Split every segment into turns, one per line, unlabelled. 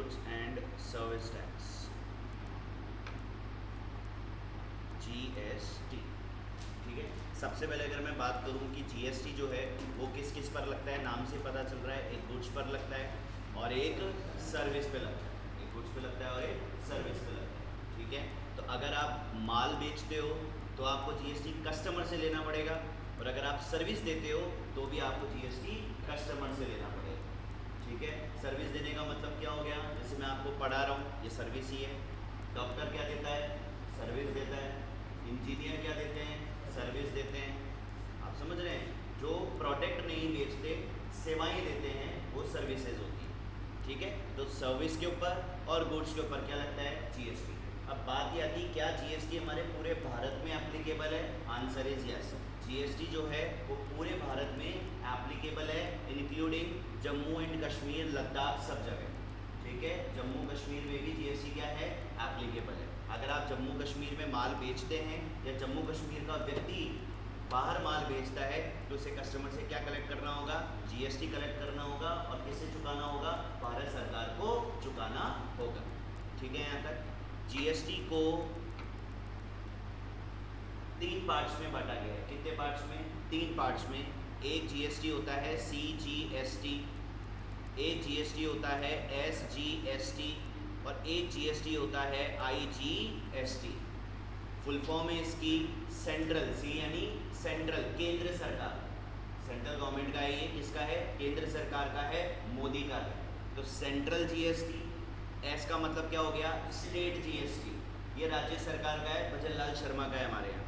Goods and service tax, GST. ठीक है, सबसे पहले अगर मैं बात करूं कि जीएसटी जो है वो किस किस पर लगता है, नाम से पता चल रहा है, एक गुड्स पर लगता है और एक सर्विस पे लगता है। एक गुड्स पे लगता है और एक सर्विस पे लगता है। ठीक है, तो अगर आप माल बेचते हो तो आपको जीएसटी कस्टमर से लेना पड़ेगा, और अगर आप सर्विस देते हो तो भी आपको जीएसटी कस्टमर से लेना पड़ेगा। ठीक है, सर्विस देने का मतलब क्या हो गया, जैसे मैं आपको पढ़ा रहा हूँ, ये सर्विस ही है। डॉक्टर क्या देता है, सर्विस देता है। इंजीनियर क्या देते हैं, सर्विस देते हैं। आप समझ रहे हैं, जो प्रोडक्ट नहीं बेचते, सेवाएं देते हैं, वो सर्विसेज होती है। ठीक है, तो सर्विस के ऊपर और गुड्स के ऊपर क्या लगता है, जीएसटी। अब बात ये आती है, क्या जीएसटी हमारे पूरे भारत में एप्लीकेबल है? Answer is yes. जीएसटी जो है वो पूरे भारत में एप्लीकेबल है, इंक्लूडिंग जम्मू एंड कश्मीर, लद्दाख, सब जगह। ठीक है, जम्मू कश्मीर में भी जीएसटी क्या है, एप्लीकेबल है। अगर आप जम्मू कश्मीर में माल बेचते हैं या जम्मू कश्मीर का व्यक्ति बाहर माल बेचता है तो उसे कस्टमर से क्या कलेक्ट करना होगा, जीएसटी कलेक्ट करना होगा, और किससे चुकाना होगा, भारत सरकार को चुकाना होगा। ठीक है, यहाँ तक जीएसटी को 3 पार्ट्स में बांटा गया है। कितने पार्ट्स में, 3 पार्ट्स में। एक जीएसटी होता है सीजीएसटी, एक जीएसटी होता है एसजीएसटी, और एक जीएसटी होता है आईजीएसटी। फुल फॉर्म है इसकी सेंट्रल, सी यानी सेंट्रल, केंद्र सरकार, सेंट्रल गवर्नमेंट का है ये, किसका है, केंद्र सरकार का है, मोदी का है। तो सेंट्रल जीएसटी, एस का मतलब क्या हो गया, स्टेट जीएसटी, ये राज्य सरकार का है, भजन लाल शर्मा का है हमारे यहाँ।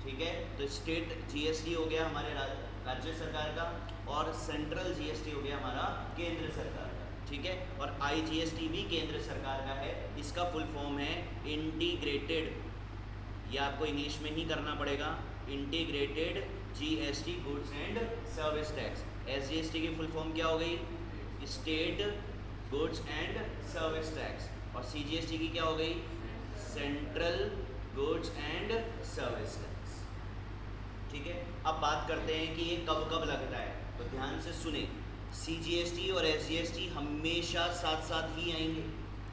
ठीक है, तो स्टेट जीएसटी हो गया हमारे राज्य सरकार का, और सेंट्रल जीएसटी हो गया हमारा केंद्र सरकार का। ठीक है, और आईजीएसटी भी केंद्र सरकार का है। इसका फुल फॉर्म है इंटीग्रेटेड, ये आपको इंग्लिश में ही करना पड़ेगा, integrated GST goods and service tax. SGST की फुल फॉर्म क्या हो गई, state goods and service tax, और सीजीएसटी की क्या हो गई, central goods and service tax. ठीक है, अब बात करते हैं कि ये कब कब लगता है, तो ध्यान से सुने। सीजीएसटी और एसजीएसटी हमेशा साथ साथ ही आएंगे,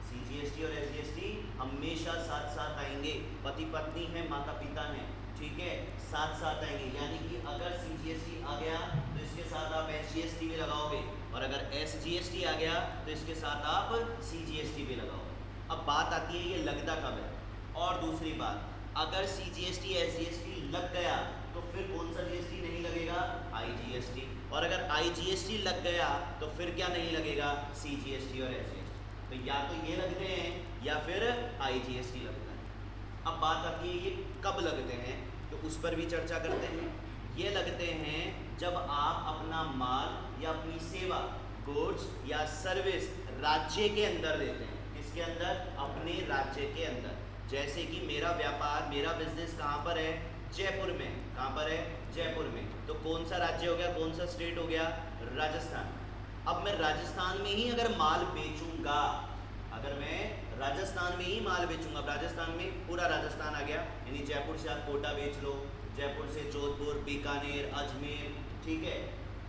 सीजीएसटी और एसजीएसटी हमेशा साथ साथ आएंगे। पति पत्नी है, माता पिता हैं, ठीक है, साथ साथ आएंगे। यानी कि अगर सीजीएसटी आ गया तो इसके साथ आप एसजीएसटी भी लगाओगे, और अगर एसजीएसटी आ गया तो इसके साथ आप सीजीएसटी भी लगाओगे। अब बात आती है ये लगता कब है। और दूसरी बात, अगर सीजीएसटी एसजीएसटी लग गया तो फिर कौन सा जीएसटी नहीं लगेगा, आईजीएसटी। और अगर आईजीएसटी लग गया तो फिर क्या नहीं लगेगा, सीजीएसटी और एसजीएसटी। तो या तो ये लगते हैं या फिर आईजीएसटी लगता है। अब बात आती है ये कब लगते हैं, तो उस पर भी चर्चा करते हैं। ये लगते हैं जब आप अपना माल या अपनी सेवा, गुड्स या सर्विस राज्य के अंदर देते हैं। किसके अंदर, अपने राज्य के अंदर। जैसे कि मेरा व्यापार, मेरा बिजनेस कहाँ पर है, जयपुर में। कहाँ पर है, जयपुर में। तो कौन सा राज्य हो गया, कौन सा स्टेट हो गया, राजस्थान। अब मैं राजस्थान में ही अगर माल बेचूंगा, अगर मैं राजस्थान में ही माल बेचूंगा, राजस्थान में पूरा राजस्थान आ गया, यानी जयपुर से आप कोटा बेच लो, जयपुर से जोधपुर, बीकानेर, अजमेर, ठीक है,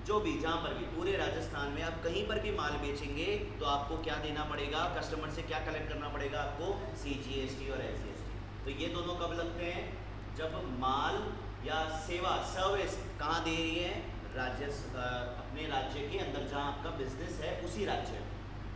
जो भी, जहाँ पर भी पूरे राजस्थान में आप कहीं पर भी माल बेचेंगे तो आपको क्या देना पड़ेगा, कस्टमर से क्या कलेक्ट करना पड़ेगा आपको, सीजीएसटी और एसजीएसटी। तो ये दोनों कब लगते हैं, जब माल या सेवा, सर्विस कहाँ दे रही है, अपने राज्य के अंदर, जहाँ आपका बिजनेस है उसी राज्य में,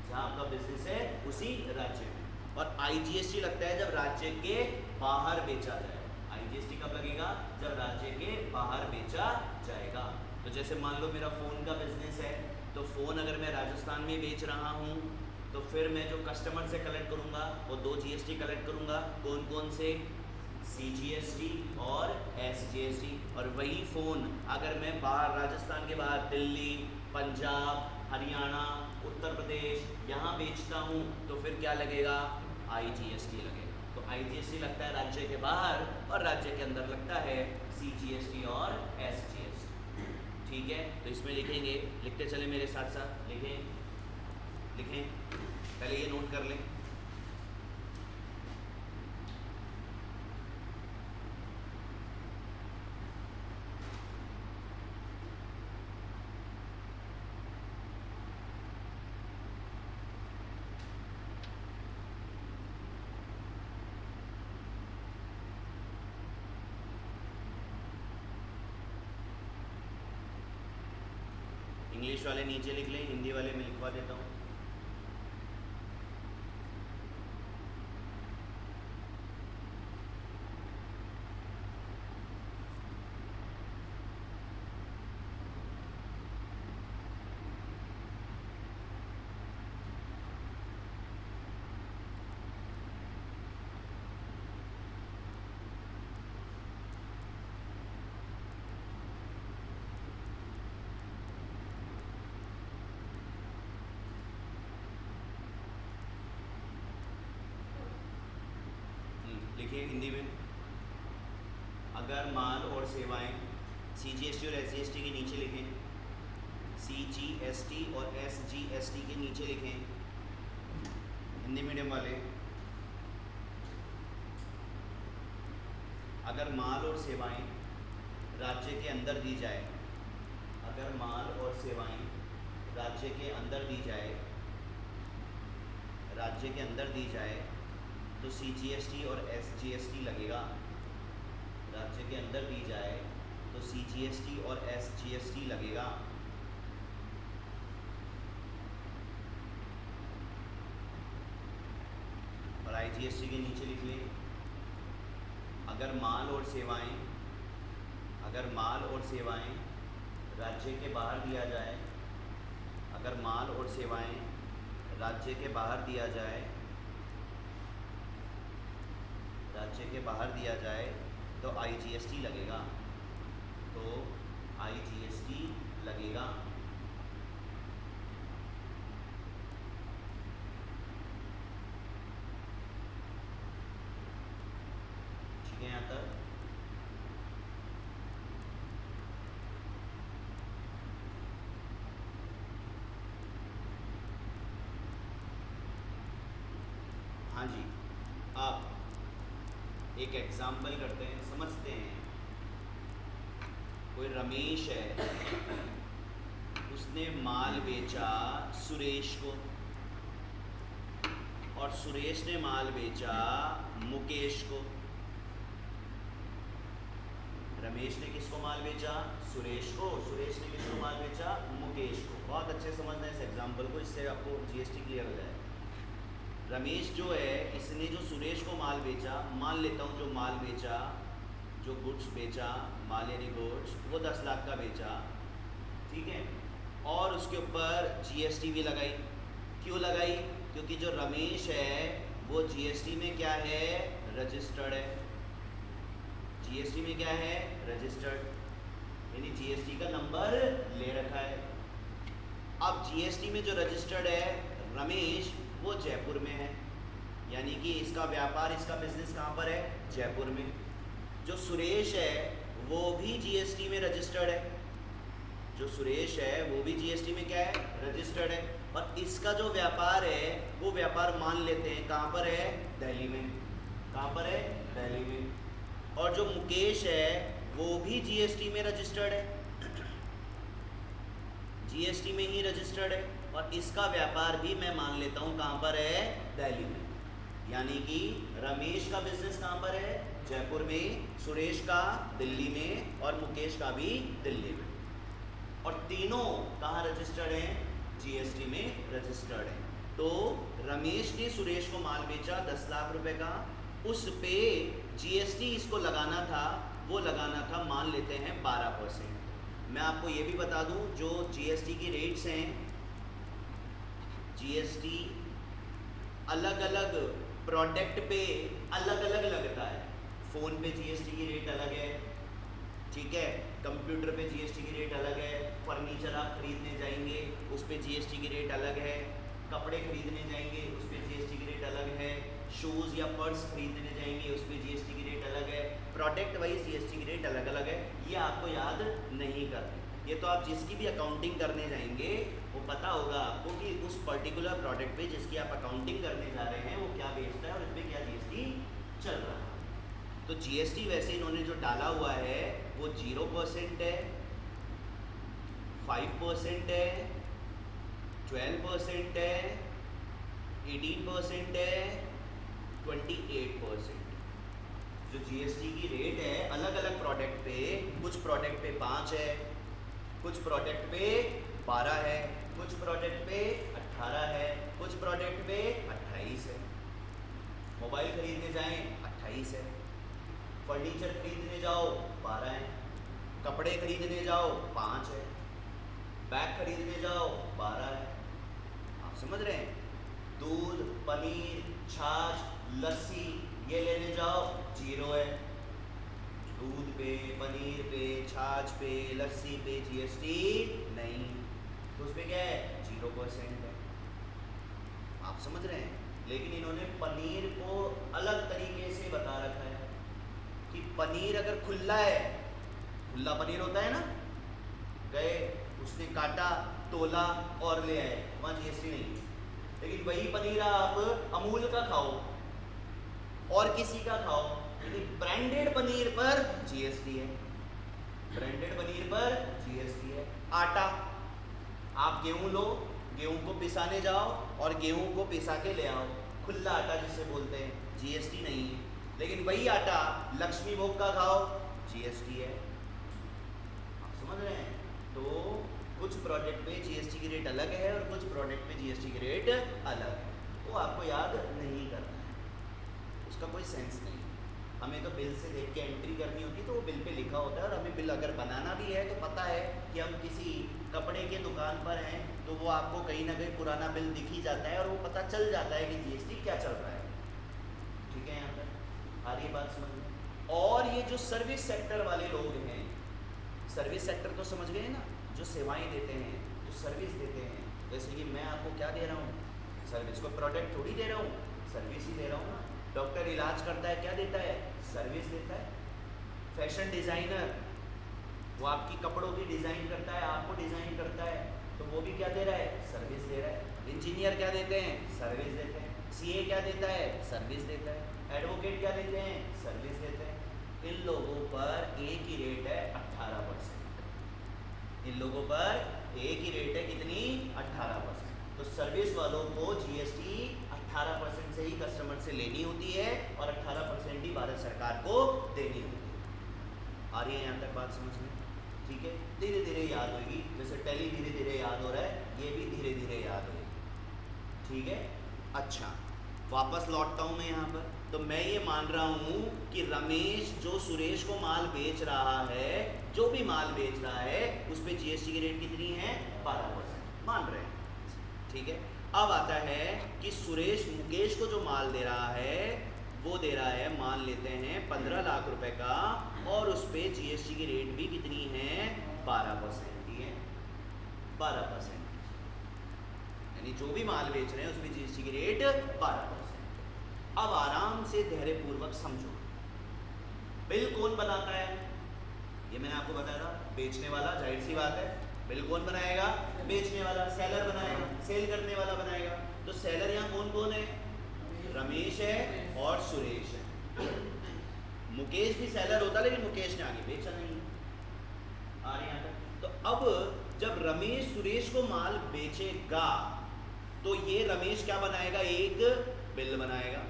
जहाँ आपका बिजनेस है उसी राज्य में। और आईजीएसटी लगता है जब राज्य के बाहर बेचा जाए। आईजीएसटी कब लगेगा, जब राज्य के बाहर बेचा जाएगा। तो जैसे मान लो मेरा फ़ोन का बिजनेस है, तो फ़ोन अगर मैं राजस्थान में बेच रहा हूँ तो फिर मैं जो कस्टमर से कलेक्ट करूँगा वो 2 जीएसटी कलेक्ट करूँगा। कौन कौन से, सीजीएसटी और एसजीएसटी। और वही फ़ोन अगर मैं बाहर, राजस्थान के बाहर, दिल्ली, पंजाब, हरियाणा, उत्तर प्रदेश, यहाँ बेचता हूँ तो फिर क्या लगेगा, आईजीएसटी लगेगा। तो आईजीएसटी लगता है राज्य के बाहर, और राज्य के अंदर लगता है सीजीएसटी और एसजीएसटी। ठीक है, तो इसमें लिखेंगे, लिखते चले मेरे साथ साथ, लिखें, पहले ये नोट कर लें। इंग्लिश वाले नीचे लिख लें, हिंदी वाले मैं लिखवा देता हूँ। लिखिए हिंदी में। अगर माल और सेवाएं CGST और SGST के नीचे लिखें, CGST और SGST के नीचे लिखें हिंदी मीडियम वाले। अगर माल और सेवाएं राज्य के अंदर दी जाए, अगर माल और सेवाएं राज्य के अंदर दी जाए, राज्य के अंदर दी जाए तो CGST और SGST लगेगा। राज्य के अंदर दी जाए तो CGST और SGST लगेगा। और IGST के नीचे लिख लें। अगर माल और सेवाएं, अगर माल और सेवाएं राज्य के बाहर दिया जाए, अगर माल और सेवाएं राज्य के बाहर दिया जाए, राज्य के बाहर दिया जाए तो IGST लगेगा, तो IGST लगेगा। ठीक है यहाँ तक। हाँ जी, आप एक एग्जाम्पल करते हैं, समझते हैं। कोई रमेश है, उसने माल बेचा सुरेश को, और सुरेश ने माल बेचा मुकेश को। रमेश ने किसको माल बेचा? सुरेश को। सुरेश ने किसको माल बेचा? मुकेश को। बहुत अच्छे समझना है इस एग्जाम्पल को, इससे आपको GST क्लियर हो जाए। रमेश जो है, इसने जो सुरेश को माल बेचा, मान लेता हूँ जो माल बेचा, जो गुड्स बेचा, माल यानी गुड्स, वो 10 लाख का बेचा, ठीक है। और उसके ऊपर GST भी लगाई। क्यों लगाई? क्योंकि जो रमेश है वो GST में क्या है? रजिस्टर्ड है। GST में क्या है? रजिस्टर्ड, यानी GST का नंबर ले रखा है। अब GST में जो रजिस्टर्ड है रमेश, वो जयपुर में है, यानी कि इसका व्यापार, इसका बिजनेस कहाँ पर है? जयपुर में। जो सुरेश है वो भी GST में रजिस्टर्ड है, जो सुरेश है वो भी GST में क्या है? रजिस्टर्ड है। और इसका जो व्यापार है वो व्यापार मान लेते हैं कहाँ पर है? दिल्ली में। कहाँ पर है? दिल्ली में। और जो मुकेश है वो भी GST में रजिस्टर्ड है, GST में ही रजिस्टर्ड है। और इसका व्यापार भी मैं मान लेता हूँ कहाँ पर है? दिल्ली में। यानी कि रमेश का बिजनेस कहाँ पर है? जयपुर में, सुरेश का दिल्ली में, और मुकेश का भी दिल्ली में। और तीनों कहाँ रजिस्टर्ड हैं? GST में रजिस्टर्ड है। तो रमेश ने सुरेश को माल बेचा 10 लाख रुपए का, उस पे GST इसको लगाना था, वो लगाना था मान लेते हैं 12%। मैं आपको ये भी बता दूं, जो GST की रेट्स हैं, GST अलग अलग प्रोडक्ट पे अलग अलग लगता है। फ़ोन पे GST की रेट अलग है, ठीक है, कंप्यूटर पे GST की रेट अलग है, फर्नीचर आप खरीदने जाएंगे उस पे GST की रेट अलग है, कपड़े खरीदने जाएंगे उस पे GST की रेट अलग है, शूज़ या पर्स खरीदने जाएंगे उस पे GST की रेट अलग है, प्रोडक्ट वाइज GST की रेट अलग अलग है। ये आपको याद नहीं करनी, ये तो आप जिसकी भी अकाउंटिंग करने जाएंगे वो पता होगा आपको कि उस पर्टिकुलर प्रोडक्ट पे जिसकी आप अकाउंटिंग करने जा रहे हैं वो क्या बेचता है और इस पर क्या GST चल रहा है। तो GST वैसे इन्होंने जो डाला हुआ है वो 0% है, 5% है, 12% है, 18% है, 28%। जो GST की रेट है अलग अलग प्रोडक्ट पे, कुछ प्रोडक्ट पे 5 है, कुछ प्रोडक्ट पे 12 है, कुछ प्रोडक्ट पे 18 है, कुछ प्रोडक्ट पे 28 है। मोबाइल खरीदने जाएं 28 है, फर्नीचर खरीदने जाओ 12 है, कपड़े खरीदने जाओ 5 है, बैग खरीदने जाओ 12 है। आप समझ रहे हैं? दूध, पनीर, छाछ, लस्सी ये लेने जाओ 0 है। दूध पे, पनीर पे, छाछ पे, लस्सी पे जीएसटी नहीं, तो उस पे क्या है? 0% है। आप समझ रहे हैं? लेकिन इन्होंने पनीर को अलग तरीके से बता रखा है कि पनीर अगर खुला है, खुला पनीर होता है ना, गए उसने काटा, तोला और ले आए, वहाँ जीएसटी नहीं है। लेकिन वही पनीर आप अमूल का खाओ और किसी का खाओ, लेकिन ब्रांडेड पनीर पर जीएसटी है, ब्रांडेड पनीर पर जीएसटी है। आटा, आप गेहूं लो, गेहूं को पिसाने जाओ और गेहूं को पिसा के ले आओ, खुला आटा जिसे बोलते हैं, जीएसटी नहीं है। लेकिन वही आटा लक्ष्मी भोग का खाओ, जीएसटी है। आप समझ रहे हैं? तो कुछ प्रोडक्ट पे जीएसटी की रेट अलग है और कुछ प्रोडक्ट पे जीएसटी की रेट अलग है, वो आपको याद नहीं करना है, उसका कोई सेंस नहीं। हमें तो बिल से देख के एंट्री करनी होती है, तो वो बिल पे लिखा होता है, और हमें बिल अगर बनाना भी है तो पता है कि हम किसी कपड़े के दुकान पर हैं, तो वो आपको कहीं ना कहीं पुराना बिल दिख ही जाता है और वो पता चल जाता है कि जीएसटी क्या चल रहा है। ठीक है, यहाँ पर आ रही है बात समझ में? और ये जो सर्विस सेक्टर वाले लोग हैं, सर्विस सेक्टर तो समझ गए ना, जो सेवाएं देते हैं, जो सर्विस देते हैं, जैसे कि मैं आपको क्या दे रहा हूँ? सर्विस को प्रोडक्ट थोड़ी दे रहा हूँ, सर्विस ही दे रहा हूँ ना। डॉक्टर इलाज करता है, क्या देता है? सर्विस देता है। फैशन डिज़ाइनर वो आपकी कपड़ों की डिज़ाइन करता है, आपको डिज़ाइन करता है, तो वो भी क्या दे रहा है? सर्विस दे रहा है। इंजीनियर क्या देते हैं? सर्विस देते हैं। सीए क्या देता है? सर्विस देता है। एडवोकेट क्या देते हैं? सर्विस देते हैं। इन लोगों पर एक ही रेट है 18%। इन लोगों पर एक ही रेट है, कितनी? 18%। तो सर्विस वालों को जीएसटी 18% से ही कस्टमर से लेनी होती है और 18% ही भारत सरकार को देनी होती है। आ रही है यहाँ तक बात समझ में? ठीक है, धीरे धीरे याद होगी, जैसे टैली धीरे धीरे याद हो रहा है, ये भी धीरे धीरे याद होगी। ठीक है, अच्छा वापस लौटता हूँ मैं यहाँ पर। तो मैं ये मान रहा हूँ कि रमेश जो सुरेश को माल बेच रहा है, जो भी माल बेच रहा है, उस पर जीएसटी की रेट कितनी है? 12% मान रहे हैं। ठीक है, अब आता है कि सुरेश मुकेश को जो माल दे रहा है, वो दे रहा है, मान लेते हैं 15 लाख रुपए का, और उस पर जीएसटी की रेट भी कितनी है? 12% ही है, 12%। यानी जो भी माल बेच रहे हैं उसमें जीएसटी की रेट 12%। अब आराम से धैर्यपूर्वक समझो, बिल कौन बनाता है? ये मैंने आपको बताया था, बेचने वाला, जाहिर सी बात है। बिल कौन बनाएगा? बेचने वाला, सेलर बनाएगा, सेल करने वाला बनाएगा। तो सेलर यहाँ कौन कौन है? रमेश है और सुरेश है। मुकेश भी सेलर होता, लेकिन मुकेश ने आगे बेचा नहीं। आ रही यहाँ तक? तो अब जब रमेश सुरेश को माल बेचेगा, तो ये रमेश क्या बनाएगा? एक बिल बनाएगा।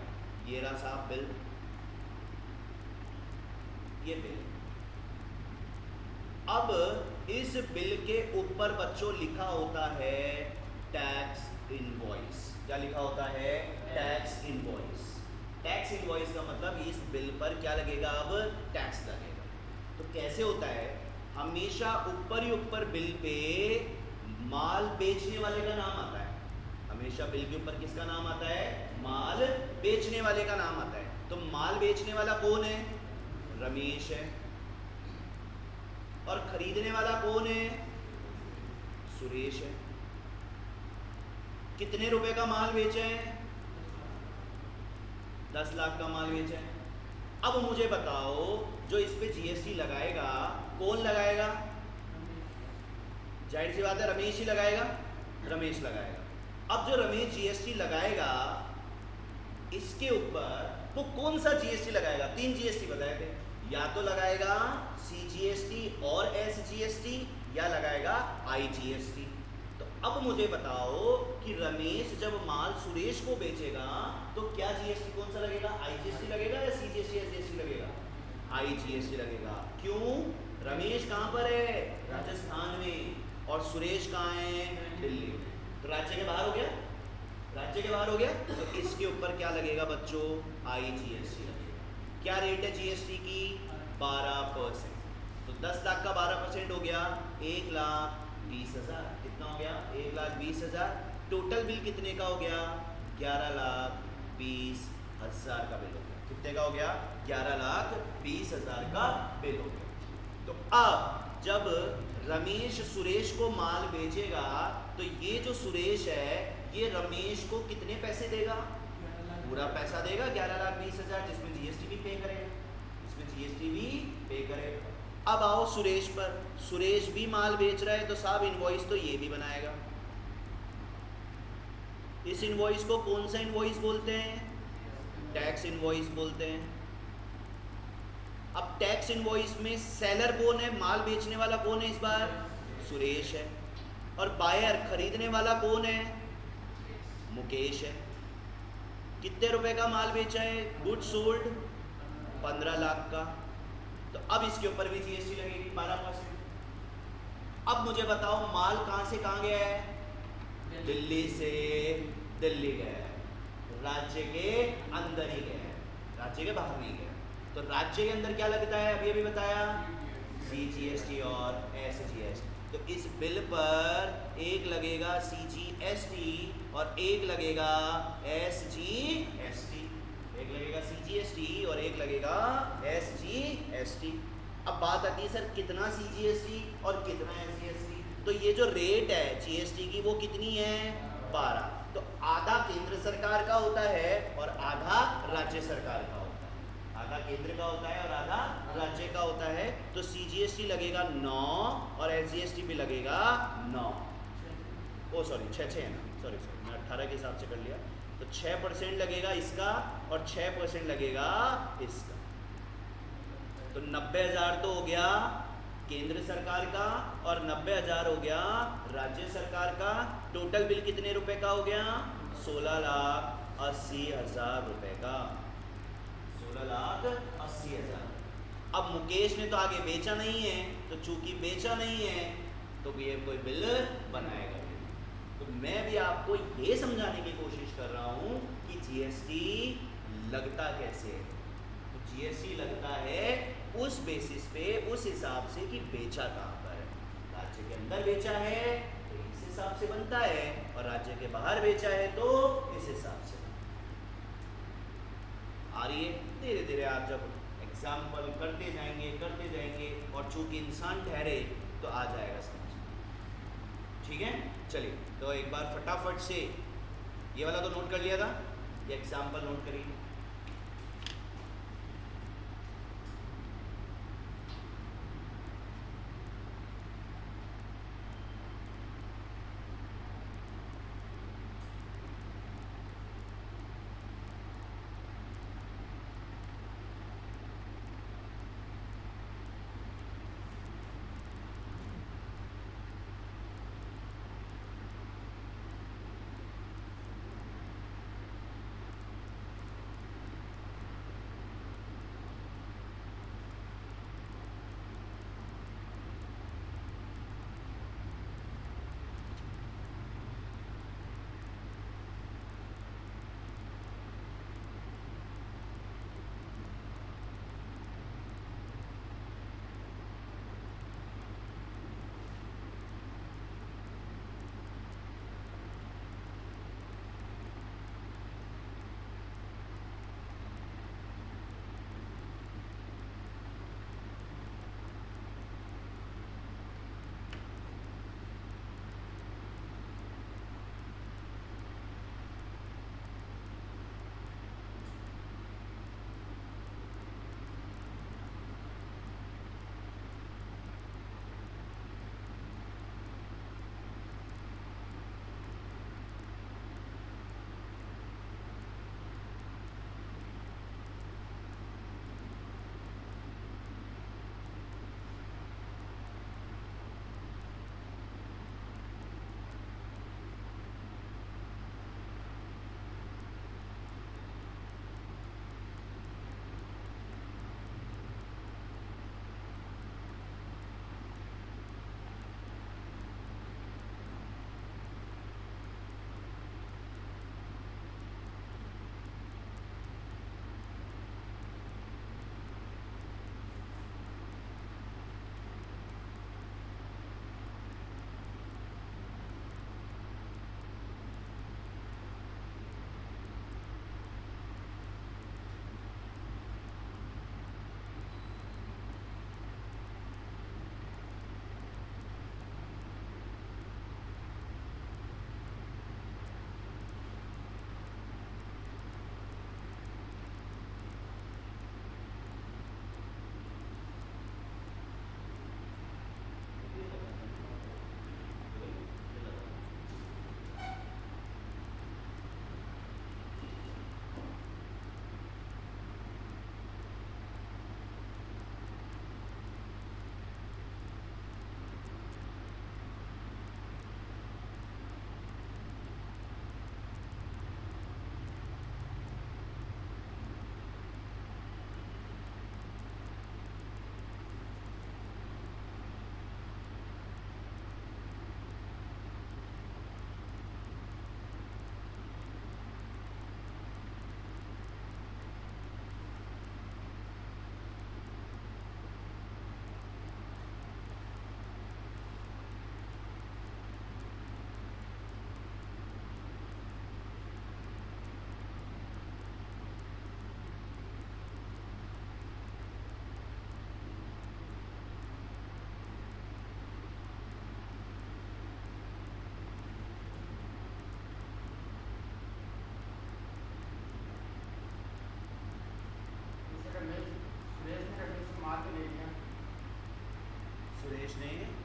ये रहा साहब बिल, ये बिल। अब इस बिल के ऊपर बच्चों लिखा होता है टैक्स इनवॉइस। क्या लिखा होता है? Tax invoice. टैक्स इनवॉइस का मतलब इस बिल पर क्या लगेगा? अब टैक्स लगेगा। तो कैसे होता है? हमेशा ऊपर ही ऊपर बिल पे माल बेचने वाले का नाम आता है। हमेशा बिल के ऊपर किसका नाम आता है? माल बेचने वाले का नाम आता है। तो माल बेचने वाला कौन है? रमेश है। और खरीदने वाला कौन है? सुरेश है। कितने रुपए का माल बेचे हैं? 10 लाख का माल बेचे हैं। अब मुझे बताओ, जो इस पे जीएसटी लगाएगा, कौन लगाएगा? जाहिर सी बात है, रमेश ही लगाएगा। रमेश लगाएगा। अब जो रमेश जीएसटी लगाएगा, इसके ऊपर वो कौन सा जीएसटी लगाएगा? 3 जीएसटी बताए थे। या तो लगाएगा सीजीएसटी और एसजीएसटी, या लगाएगा आईजीएसटी। तो अब मुझे बताओ कि रमेश जब माल सुरेश को बेचेगा, तो क्या जीएसटी कौन सा लगेगा? आईजीएसटी लगेगा या सीजीएसटी एसजीएसटी लगेगा? आईजीएसटी लगेगा। क्यों? रमेश कहाँ पर है? राजस्थान में। और सुरेश कहाँ है? दिल्ली। तो राज्य के बाहर हो गया, राज्य के बाहर हो गया। तो इसके ऊपर क्या लगेगा बच्चों? IGST लगेगा। क्या रेट है GST की? 12%। तो 10 लाख का 12% हो गया 1,20,000। कितना हो गया? 1,20,000। टोटल बिल कितने का हो गया? 11,20,000 का बिल हो गया। कितने का हो गया? 11,20,000 का बिल हो गया। तो अब जब रमेश सुरेश को माल बेचेगा तो ये जो सुरेश है ये रमेश को कितने पैसे देगा? पूरा पैसा देगा 11,20,000, जिसमें GST भी पे करेगा, इसमें GST भी पे करेगा। अब आओ सुरेश पर। सुरेश भी माल बेच रहा है तो साहब इनवॉइस तो ये भी बनाएगा। इस इनवॉइस को कौन सा इनवॉइस बोलते हैं? टैक्स इनवॉइस बोलते हैं। अब टैक्स इनवॉइस में सेलर कौन है? माल बेचने वाला कौन है इस बार? सुरेश है। और बायर खरीदने वाला कौन है? मुकेश है। कितने रुपए का माल बेचा है? गुड सोल्ड 15 लाख का। तो अब इसके ऊपर भी GST लगेगी 12%। अब मुझे बताओ माल कहां से कहां गया है? दिल्ली से दिल्ली गया है, राज्य के अंदर ही गया है, राज्य के बाहर नहीं गया। तो राज्य के अंदर क्या लगता है? अभी अभी बताया, CGST और SGST। तो इस बिल पर एक लगेगा CGST और एक लगेगा SGST। एक लगेगा CGST और एक लगेगा SGST। अब बात आती है सर कितना CGST और कितना SGST? तो ये जो रेट है GST की वो कितनी है? 12। तो आधा केंद्र सरकार का होता है और आधा राज्य सरकार का होता है। आधा केंद्र का होता है और आधा राज्य का होता है। तो CGST लगेगा 9 और SGST भी लगेगा 9। ओ सॉरी 6 है ना, सॉरी मैं 18 के हिसाब से कर लिया। तो 6% लगेगा इसका और 6% लगेगा इसका। तो 90,000 तो हो गया केंद्र सरकार का और 90,000 हो गया राज्य सरकार का। टोटल बिल कितने रुपए का हो गया? 16,80,000 रुपए का। 16,80,000। अब मुकेश ने तो आगे बेचा नहीं है, तो चूंकि बेचा नहीं है तो ये कोई बिल बनाएगा नहीं। तो मैं भी आपको ये समझाने की कोशिश कर रहा हूं कि GST लगता कैसे है। तो GST लगता है उस बेसिस पे, उस हिसाब से कि बेचा कहाँ पर है। राज्य के अंदर बेचा है तो इस हिसाब से बनता है और राज्य के बाहर बेचा है तो इस हिसाब से बनता है। आ रही है? धीरे धीरे आप जब एग्जाम्पल करते जाएंगे और चूंकि इंसान ठहरे तो आ जाएगा समझ। ठीक है, चलिए तो एक बार फटाफट से ये वाला तो नोट कर लिया था, ये एग्जाम्पल नोट करिए।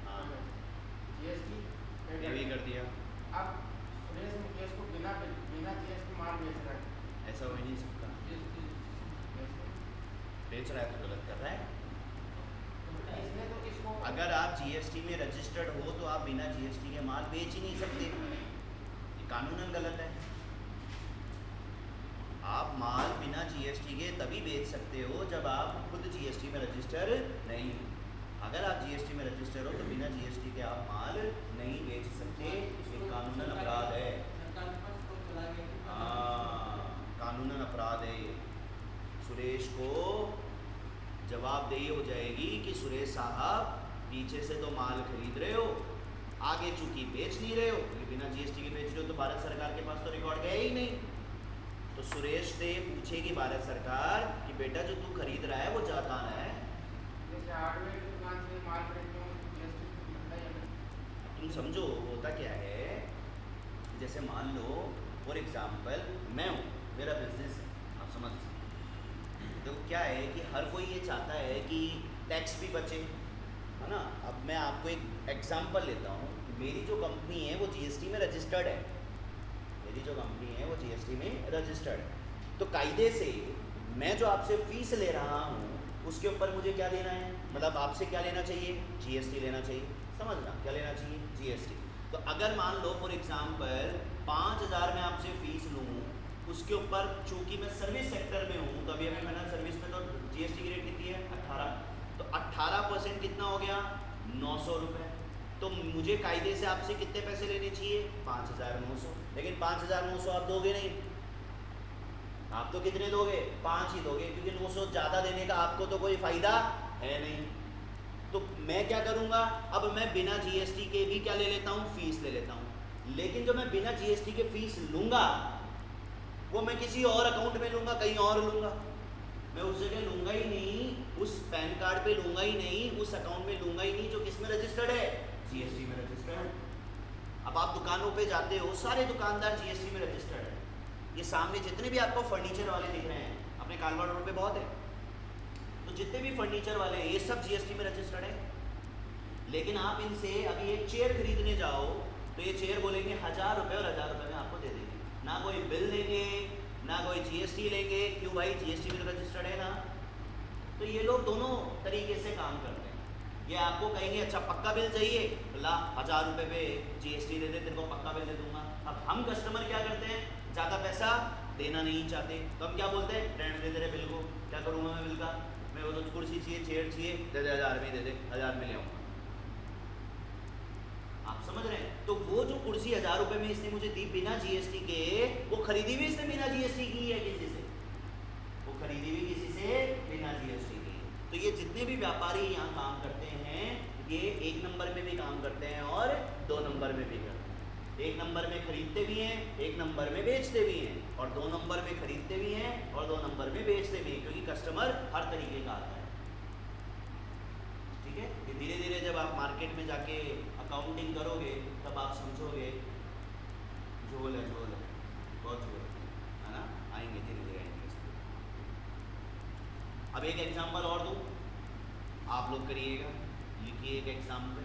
हाँ
जीएसटी
ये भी कर दिया।
अब सुरेश मुकेश को बिना जीएसटी माल बेच रहा है,
ऐसा हो ही नहीं सकता, बेच रहा है तो गलत कर रहा है।
इसने तो इसको
अगर आप जीएसटी में रजिस्टर्ड हो तो आप बिना जीएसटी के माल बेच ही नहीं सकते, ये कानूनन गलत है। आप माल बिना जीएसटी के तभी बेच सकते हो जब आप खुद जीएसटी में रजिस्टर नहीं हो। अगर आप जीएसटी में रजिस्टर हो तो बिना जीएसटी के आप माल नहीं बेच सकते, ये कानूनन अपराध है। हाँ, कानूनन अपराध है ये। सुरेश को जवाबदेही हो जाएगी कि सुरेश साहब पीछे से तो माल खरीद रहे हो, आगे चूंकि बेच नहीं रहे हो, क्योंकि बिना जीएसटी के बेच रहे हो तो भारत सरकार के पास तो रिकॉर्ड गया ही नहीं। तो सुरेश से पूछेगी भारत सरकार कि बेटा जो तू खरीद रहा है वो जाता है। तुम समझो होता क्या है, जैसे मान लो फॉर एग्जाम्पल मैं हूँ, मेरा बिजनेस है, आप समझ, तो क्या है कि हर कोई ये चाहता है कि टैक्स भी बचे, है ना। अब मैं आपको एक एग्जाम्पल लेता हूँ, मेरी जो कंपनी है वो जीएसटी में रजिस्टर्ड है, मेरी जो कंपनी है वो जीएसटी में रजिस्टर्ड है, तो कायदे से मैं जो आपसे फीस ले रहा हूँ उसके ऊपर मुझे क्या लेना है, मतलब आपसे क्या लेना चाहिए, जीएसटी लेना चाहिए, समझना क्या लेना चाहिए, जीएसटी। तो अगर मान लो फॉर एग्जांपल 5000 में आपसे फीस लूँ, उसके ऊपर चूंकि मैं सर्विस सेक्टर में हूँ, तो अभी मैंने सर्विस में तो जीएसटी की रेट कितनी है 18, तो 18% कितना हो गया 900 रुपये। तो मुझे कायदे से आपसे कितने पैसे लेने चाहिए 5900, लेकिन 5900 आप दोगे नहीं, आप तो कितने दोगे 5 ही दोगे, क्योंकि 900 ज़्यादा देने का आपको तो कोई फ़ायदा है नहीं। तो मैं क्या करूँगा, अब मैं बिना जीएसटी के भी क्या ले लेता हूँ, फीस ले लेता हूँ, लेकिन जो मैं बिना जीएसटी के फीस लूँगा वो मैं किसी और अकाउंट में लूँगा, कहीं और लूँगा, मैं उस जगह लूँगा ही नहीं, उस पैन कार्ड पे लूँगा ही नहीं, उस अकाउंट में लूँगा ही नहीं जो किस में रजिस्टर्ड है, जीएसटी में रजिस्टर्ड है। अब आप दुकानों पे जाते हो, सारे दुकानदार जीएसटी में रजिस्टर्ड है, ये सामने जितने भी आपको फर्नीचर वाले दिख रहे हैं, अपने कालवा रोड पे बहुत है, तो जितने भी फर्नीचर वाले हैं ये सब जीएसटी में रजिस्टर्ड है। लेकिन आप इनसे अभी एक चेयर खरीदने जाओ तो ये चेयर बोलेंगे 1000 रुपये और 1000 रुपये में आपको दे देंगे, ना कोई बिल लेंगे ना कोई जीएसटी लेंगे, क्यों भाई जीएसटी में तो रजिस्टर्ड है ना। तो ये लोग दोनों तरीके से काम करते हैं, ये आपको कहेंगे अच्छा पक्का बिल चाहिए तो ला 1000 रुपये पे जीएसटी दे दे, तेरे को पक्का बिल दे दूंगा। अब हम कस्टमर क्या करते हैं, ज़्यादा पैसा देना नहीं चाहते, तो हम क्या बोलते हैं, फ्रेंड दे तेरे बिल को, क्या करूँगा मैं बिल का, मैं वो तो कुर्सी चाहिए चेयर चाहिए, दे दे 1000 में दे दे, 1000 में ले आऊँगा। आप समझ रहे हैं, तो वो जो कुर्सी 1000 रुपये में इसने मुझे दी बिना जीएसटी के, वो खरीदी भी इसने बिना जीएसटी की है किसी से, वो खरीदी भी किसी से बिना जीएसटी की। तो ये जितने भी व्यापारी यहाँ काम करते हैं ये 1 नंबर में भी काम करते हैं और 2 नंबर में भी करते हैं। 1 नंबर में खरीदते भी हैं, 1 नंबर में बेचते भी हैं, और 2 नंबर में खरीदते भी हैं और 2 नंबर में बेचते भी हैं, क्योंकि कस्टमर हर तरीके का आता है। ठीक है, ये धीरे धीरे जब आप मार्केट में जाके अकाउंटिंग करोगे तब आप समझोगे, झोल है बहुत झोल है ना, आएंगे धीरे धीरे आएंगे इस पर। अब एक एग्जांपल और दूँ, आप लोग करिएगा, लिखिए एक एग्जांपल।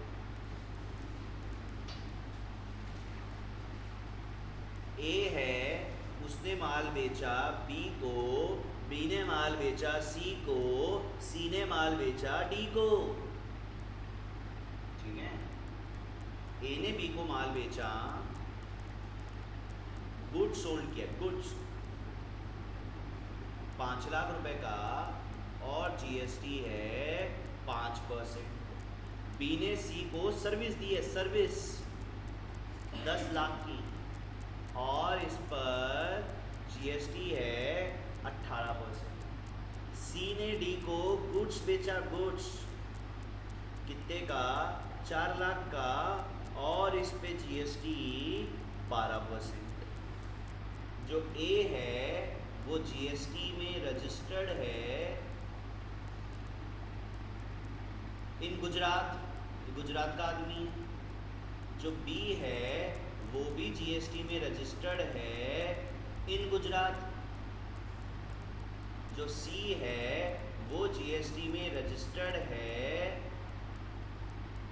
ए है, उसने माल बेचा बी को, बी ने माल बेचा सी को, सी ने माल बेचा डी को। ठीक है, ए ने बी को माल बेचा, गुड्स सोल्ड किया, गुड्स 5 लाख रुपए का और जीएसटी है 5%। बी ने सी को सर्विस दी है, सर्विस 10 लाख की, और इस पर जीएसटी है 18%। सी ने डी को गुड्स बेचा, गुड्स कितने का 4 लाख का, और इस पे जीएसटी 12%। जो ए है वो जीएसटी में रजिस्टर्ड है इन गुजरात, गुजरात का आदमी है। जो बी है वो भी जीएसटी में रजिस्टर्ड है इन गुजरात। जो सी है वो जीएसटी में रजिस्टर्ड है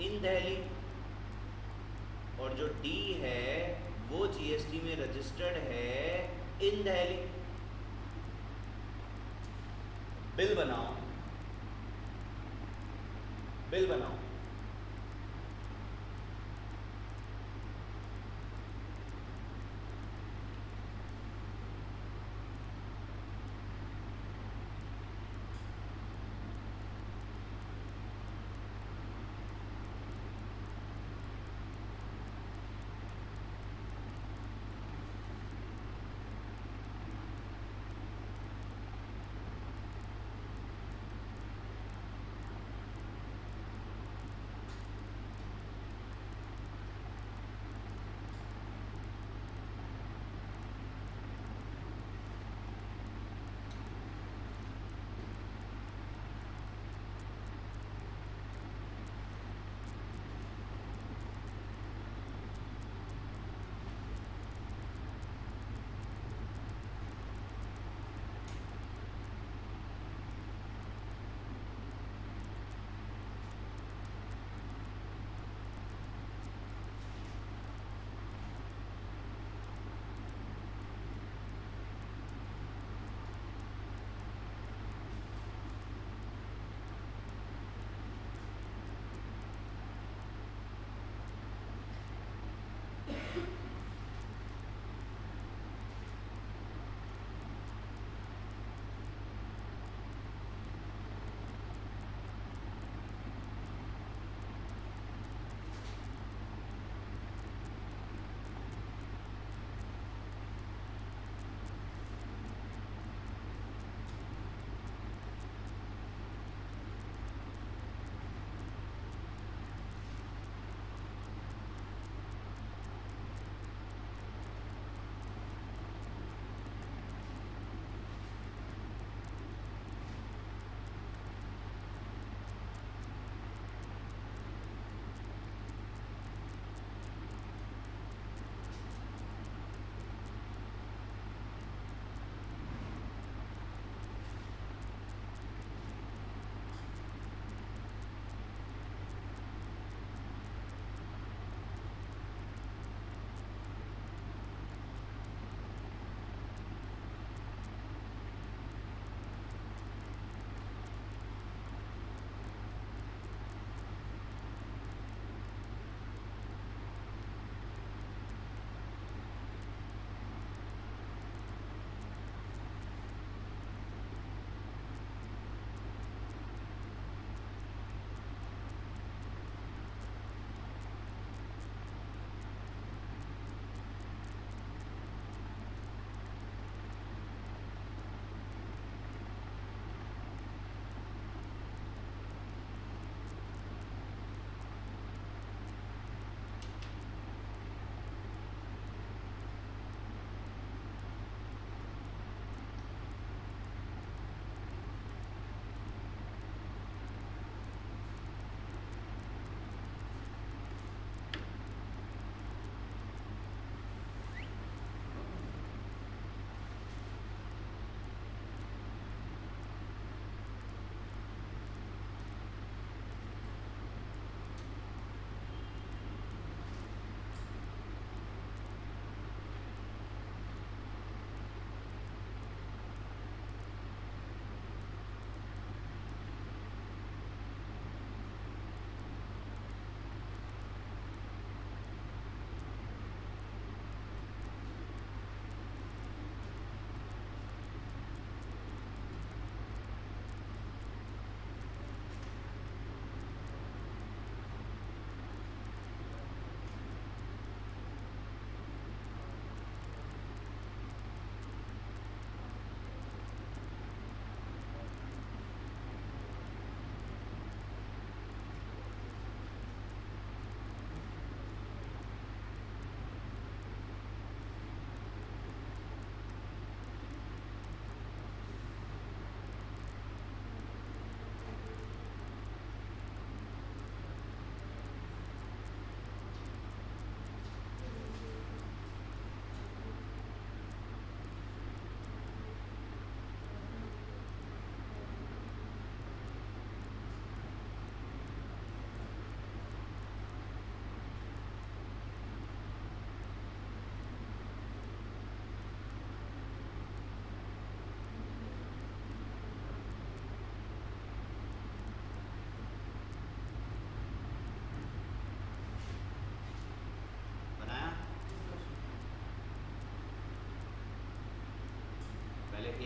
इन दिल्ली, और जो डी है वो जीएसटी में रजिस्टर्ड है इन दिल्ली। बिल बनाओ, बिल बनाओ।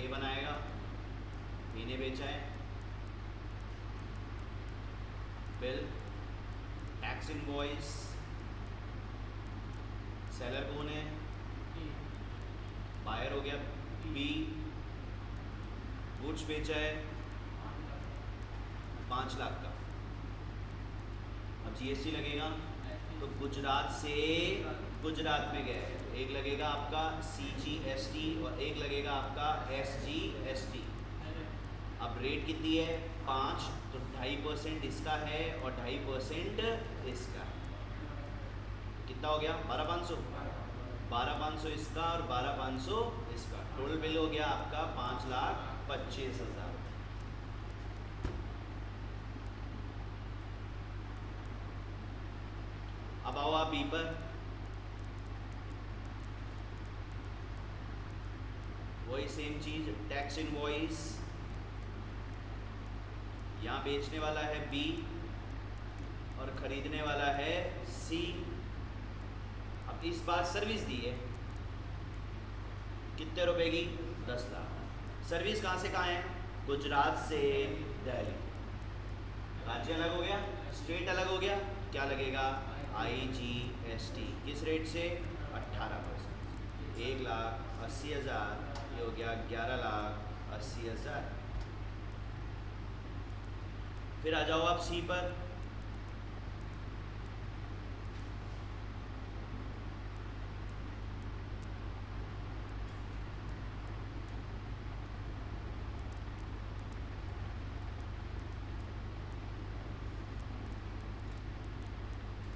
ए बनाएगा, बी ने बेचा है, बिल, टैक्स इनवॉइस, सेलर कौन है, बायर हो गया बी, गुड्स बेचा है 5 लाख का, अब जीएसटी लगेगा तो गुजरात से गुजरात में गया है, तो एक लगेगा आपका CGST और एक लगेगा आपका SGST। अब रेट कितनी है 5, तो 2.5% इसका है और 2.5% इसका है, कितना हो गया 12,500, 12,500 इसका और 12,500 इसका, टोटल बिल हो गया आपका 5,25,000। अब आओ आप बी पर, वही सेम चीज, टैक्स इनवॉइस, यहाँ बेचने वाला है बी और खरीदने वाला है सी। अब इस बार सर्विस दी है कितने रुपए की 10 लाख। सर्विस कहाँ से कहाँ है, गुजरात से दिल्ली, राज्य अलग हो गया, स्टेट अलग हो गया, क्या लगेगा IGST, किस रेट से 18%, 1,80,000, ये हो गया 11,80,000। फिर आ जाओ आप सी पर,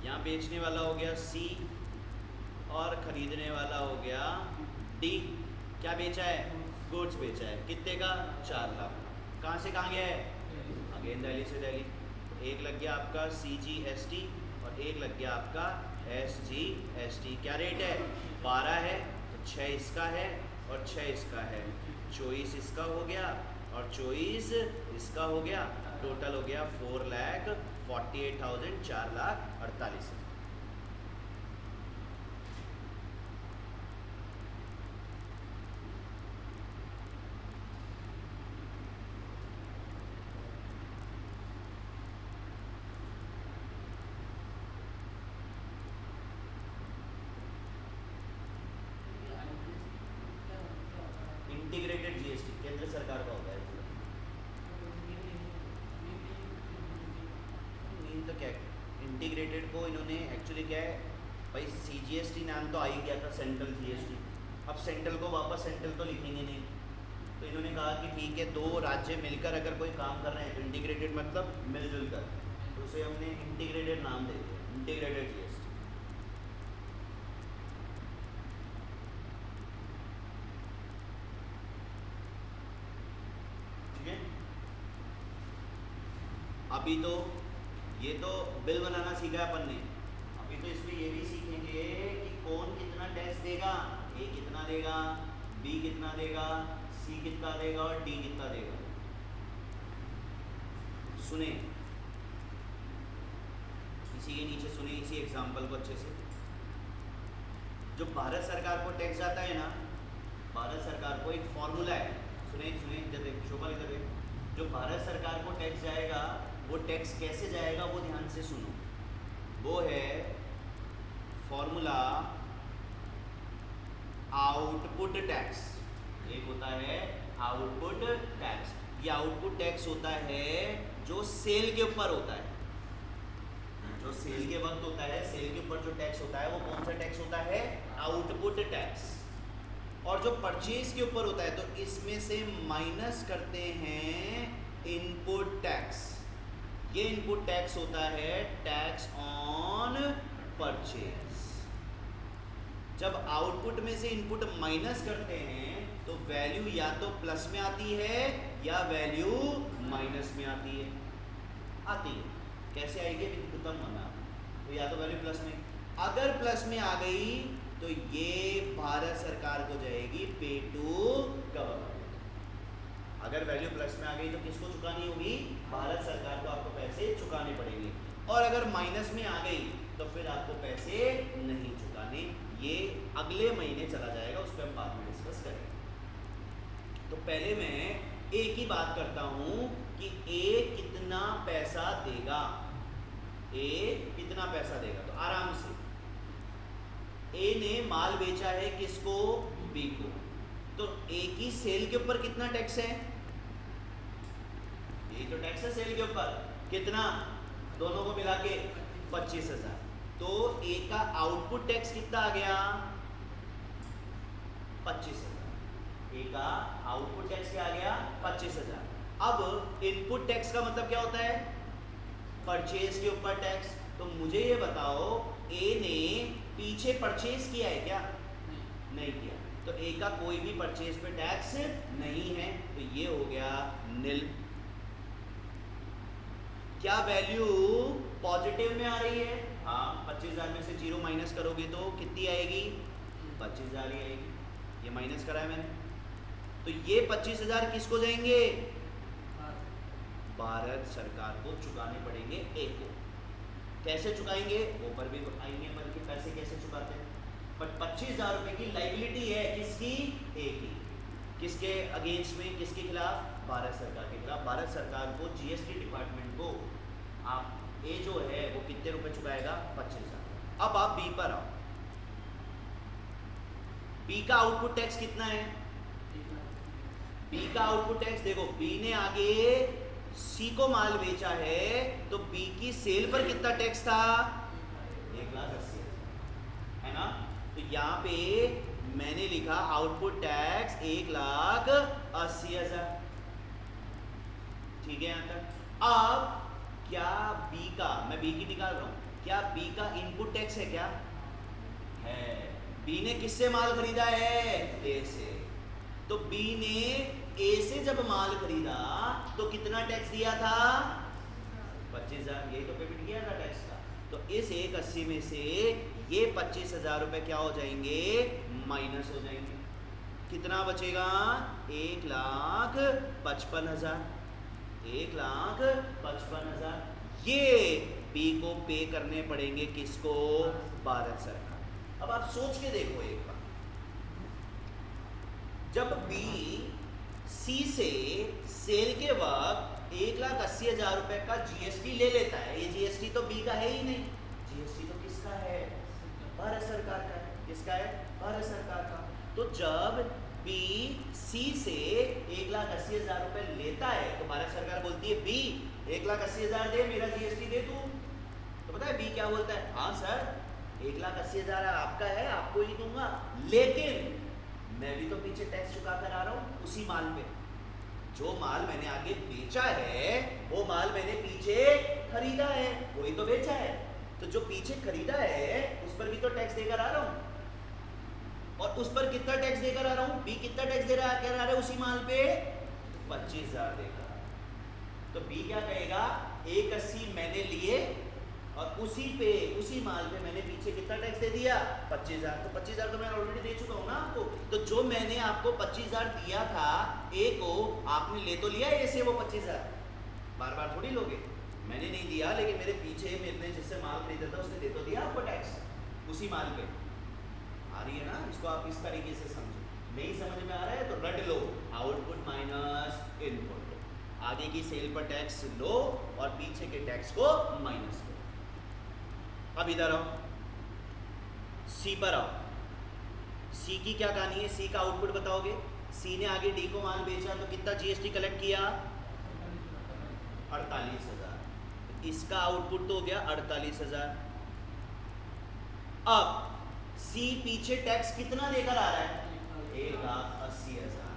यहाँ बेचने वाला हो गया सी और खरीदने वाला हो गया डी। क्या बेचा है, गुड्स बेचा है, कितने का 4 लाख। कहाँ से कहाँ गया है, अगेन दिल्ली से दिल्ली, एक लग गया आपका CGST और एक लग गया आपका SGST। क्या रेट है 12 है, तो 6 इसका है और 6 इसका है, 24 इसका हो गया और 24 इसका हो गया, टोटल हो गया 4,48,000, 4,48,000। इंटीग्रेटेड GST केंद्र सरकार का होता है, तो क्या इंटीग्रेटेड को इन्होंने एक्चुअली क्या है भाई, CGST नाम तो आ ही गया था सेंट्रल GST, अब सेंट्रल को वापस सेंट्रल तो लिखेंगे नहीं, तो इन्होंने कहा कि ठीक है 2 राज्य मिलकर अगर कोई काम कर रहे हैं तो इंटीग्रेटेड मतलब मिलजुल कर, तो उसे हमने इंटीग्रेटेड नाम दे दिया, इंटीग्रेटेड GST। ठीक है, अभी तो ये तो बिल बनाना सीखा है अपन ने, अभी तो इसमें ये भी सीखेंगे कि कौन कितना टैक्स देगा, ए कितना देगा, बी कितना देगा, सी कितना देगा और डी कितना देगा। सुने, इसी के नीचे सुने इसी एग्जांपल को अच्छे से। जो भारत सरकार को टैक्स जाता है ना, भारत सरकार को एक फॉर्मूला है, सुने सुने जब शोभा इधर है, जो भारत सरकार को टैक्स जाएगा वो टैक्स कैसे जाएगा वो ध्यान से सुनो, वो है फॉर्मूला आउटपुट टैक्स। एक होता है आउटपुट टैक्स, ये आउटपुट टैक्स होता है जो सेल के ऊपर होता है, जो सेल के वक्त होता है, सेल के ऊपर जो टैक्स होता है वो कौन सा टैक्स होता है, आउटपुट टैक्स। और जो परचेज के ऊपर होता है तो इसमें से माइनस करते हैं इनपुट टैक्स, ये इनपुट टैक्स होता है टैक्स ऑन परचेज। जब आउटपुट में से इनपुट माइनस करते हैं तो वैल्यू या तो प्लस में आती है या वैल्यू माइनस में आती है, कैसे आएगी खत्म होना, तो या तो वैल्यू प्लस में, अगर प्लस में आ गई तो ये भारत सरकार को जाएगी पे टू गवर्नमेंट। अगर वैल्यू प्लस में आ गई तो किसको चुकानी होगी, भारत सरकार को आपको पैसे चुकाने पड़ेंगे, और अगर माइनस में आ गई तो फिर आपको पैसे नहीं चुकाने। ये अगले महीने चला जाएगा, उस पर हम बाद में डिस्कस करेंगे। तो पहले मैं ए की बात करता हूं कि ए कितना पैसा देगा, ए कितना पैसा देगा। तो आराम से ए ने माल बेचा है किसको, बी को, तो ए की सेल के ऊपर कितना टैक्स है, ये तो टैक्स है सेल के ऊपर, कितना, दोनों को मिला के 25,000। तो ए का आउटपुट टैक्स कितना आ गया, 25,000। ए का आउटपुट टैक्स क्या आ गया, 25,000। अब इनपुट टैक्स का मतलब क्या होता है, परचेज के ऊपर टैक्स। तो मुझे ये बताओ ए ने पीछे परचेज किया है क्या, नहीं किया, तो ए का कोई भी परचेज पे टैक्स नहीं है, तो ये हो गया नील। क्या वैल्यू पॉजिटिव में आ रही है, हाँ 25,000 में से 0 माइनस करोगे तो कितनी आएगी, 25,000 ही आएगी, ये माइनस करा है मैंने। तो ये 25,000 किसको जाएंगे, भारत सरकार को चुकाने पड़ेंगे ए को। कैसे चुकाएंगे, ऊपर भी आएंगे, बल्कि पैसे कैसे चुकाते हैं, बट 25,000 रुपए की लाइबिलिटी है किसकी, ए की, किसके अगेंस्ट में, किसके खिलाफ, भारत सरकार के खिलाफ। भारत सरकार को, जीएसटी डिपार्टमेंट को आप ए जो है वो कितने रुपए चुकाएगा, 25,000। अब आप बी पर आओ, बी का आउटपुट टैक्स कितना है, बी का आउटपुट टैक्स देखो, बी ने आगे सी को माल बेचा है, तो बी की सेल पर कितना टैक्स था, 1,80,000 है ना। तो यहाँ पे मैंने लिखा आउटपुट टैक्स 1,80,000, ठीक है यहाँ तक। अब क्या बी का, मैं बी की निकाल रहा हूँ, क्या बी का इनपुट टैक्स है, क्या है, बी ने किससे माल खरीदा है, ए से, तो बी ने ए से जब माल खरीदा तो कितना टैक्स दिया था, 25,000, यही तो पेमेंट किया था टैक्स का। तो इस 1,80 में से ये 25,000 रुपए क्या हो जाएंगे, माइनस हो जाएंगे, कितना बचेगा, 1,55,000, 1,55,000। ये बी को पे करने पड़ेंगे किसको, भारत सरकार। अब आप सोच के देखो एक बार, जब बी सी से सेल के वक्त 1,80,000 रुपए का जीएसटी ले लेता है, ये जीएसटी तो बी का है ही नहीं, जीएसटी तो किसका है, भारत सरकार का है, किसका है, भारत सरकार का। तो जब बी सी से 1,80,000 रुपए लेता है तो भारत सरकार बोलती है बी 1,80,000 दे, मेरा जीएसटी दे तू। तो पता है बी क्या बोलता है, हाँ सर 1,80,000 आपका है, आपको ही दूंगा, लेकिन मैं भी तो पीछे टैक्स चुका कर आ रहा हूँ उसी माल पे, जो माल मैंने आगे बेचा है वो माल मैंने पीछे खरीदा है, वही तो बेचा है, तो जो पीछे खरीदा है उस पर भी तो टैक्स देकर आ रहा हूँ, और उस पर कितना टैक्स देकर आ रहा हूँ, बी कितना टैक्स दे रहा है उसी माल पे, 25,000 देकर। तो बी क्या कहेगा, 1,80 मैंने लिए और उसी माल पे मैंने पीछे कितना टैक्स दे दिया, 25,000। तो 25,000 तो मैं ऑलरेडी दे चुका हूँ ना आपको, तो जो मैंने आपको 25,000 दिया था ए को, आपने ले तो लिया ए से वो 25,000, बार बार थोड़ी लोगे, मैंने नहीं दिया, लेकिन मेरे पीछे मेरे जिससे माल खरीदा था उसने दे तो दिया आपको टैक्स उसी माल पे। आ रही है ना, इसको आप इस तरीके से समझो, नहीं समझ में आ रहा है तो रट लो, आउटपुट माइनस इनपुट, आगे की सेल पर टैक्स लो और पीछे के टैक्स को माइनस करो। अब इधर आओ, सी पर आओ, सी की क्या कहानी है, सी का आउटपुट बताओगे, सी ने आगे डी को माल बेचा तो कितना जीएसटी कलेक्ट किया, 48,000, इसका आउटपुट तो हो गया 48,000। अब सी पीछे टैक्स कितना देकर आ रहा है, 1,80,000,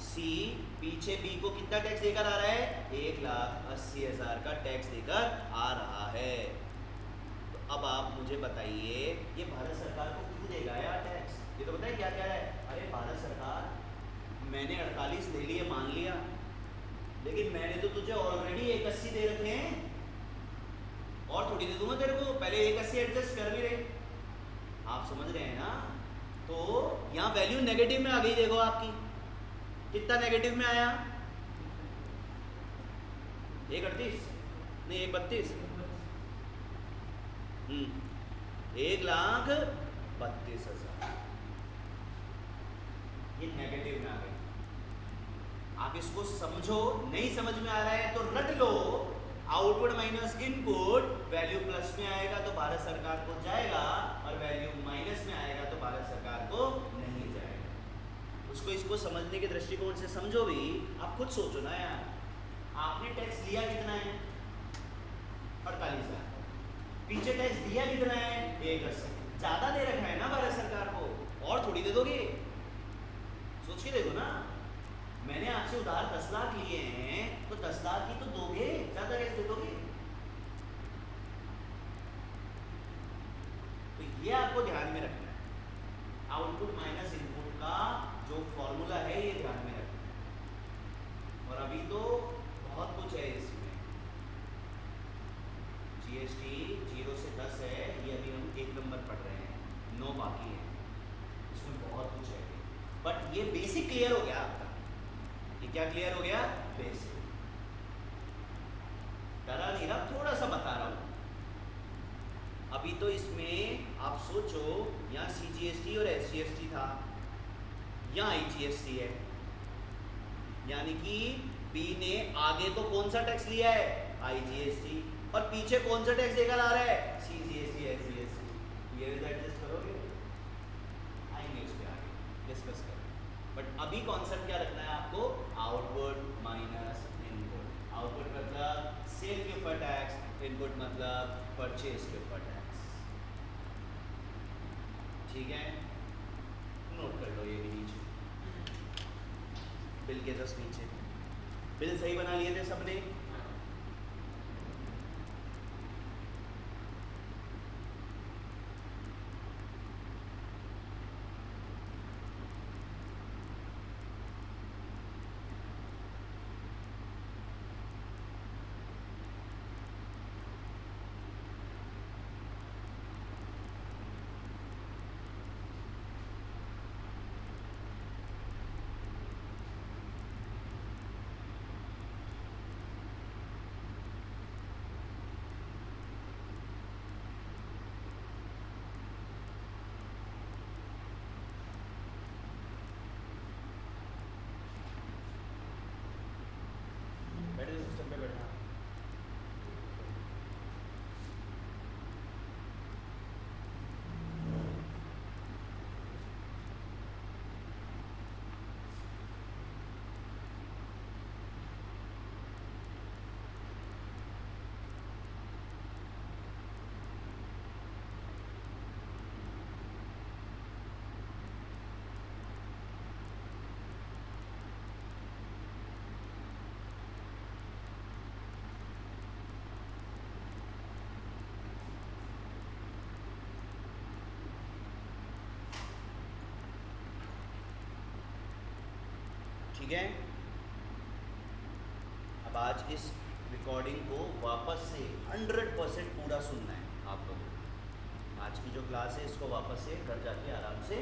सी पीछे बी को कितना टैक्स देकर आ रहा है, 1,80,000 का टैक्स देकर आ रहा है। तो अब आप मुझे बताइए ये भारत सरकार को क्यों देगा यार टैक्स, ये तो बताइए क्या कह रहा है, अरे भारत सरकार मैंने 48 ले लिए मान लिया, लेकिन मैंने तो तुझे ऑलरेडी 1,80 दे रखे हैं, और थोड़ी दे दूंगा तेरे को, पहले 1,80 एडजस्ट कर भी रहे, आप समझ रहे हैं ना। तो यहाँ वैल्यू नेगेटिव में आ गई, देखो आपकी कितना नेगेटिव में आया, 1,38 नहीं 1,32, 1,32,000 ये नेगेटिव में आ गई। आप इसको समझो, नहीं समझ में आ रहा है तो रट लो, output minus input, value plus में आएगा तो भारत सरकार को जाएगा और वैल्यू माइनस में आएगा तो भारत सरकार को नहीं जाएगा। उसको इसको समझने के दृष्टिकोण से समझो भी, आप खुद सोचो ना यार, आपने टैक्स लिया कितना है 48,000, पीछे टैक्स दिया कितना है 1,80,000, ज्यादा दे रखा है ना भारत सरकार को, और थोड़ी दे दोगे, सोच के देखो ना। मैंने आपसे उधार 10 लाख लिए हैं तो 10 लाख ही तो दोगे, ज्यादा कैसे दे दोगे? तो ये आपको ध्यान में रखना है, आउटपुट माइनस इनपुट का जो फॉर्मूला है ये ध्यान में रखना है। और अभी तो बहुत कुछ है इसमें, जीएसटी 0 से 10 है, ये अभी हम 1 नंबर पढ़ रहे हैं, 9 बाकी है, इसमें बहुत कुछ है, बट ये बेसिक क्लियर हो गया आपका। ये क्या क्लियर हो गया? बेसिक। डरा नहीं रहा, थोड़ा सा बता रहा हूं। अभी तो इसमें आप सोचो, यहाँ सीजीएसटी और एसजीएसटी था, यहाँ आईजीएसटी है, यानी कि बी ने आगे तो कौन सा टैक्स लिया है? आईजीएसटी, और पीछे कौन सा टैक्स लेकर आ रहा है? CGST SGST. ये भी एडजस्ट करोगे, आएंगे इस पे आगे डिस्कस करें, बट अभी कॉन्सेप्ट क्या रखना है आपको? Output minus input. आउटपुट मतलब सेल के ऊपर टैक्स, इनपुट मतलब परचेज के ऊपर टैक्स। ठीक है, नोट कर लो ये भी नीचे, बिल के जस्ट नीचे। बिल सही बना लिए थे सबने? सिस्टम पे बैठा ठीक है। अब आज इस रिकॉर्डिंग को वापस से 100% पूरा सुनना है आप लोगों को। आज की जो क्लास है इसको वापस से घर जाके आराम से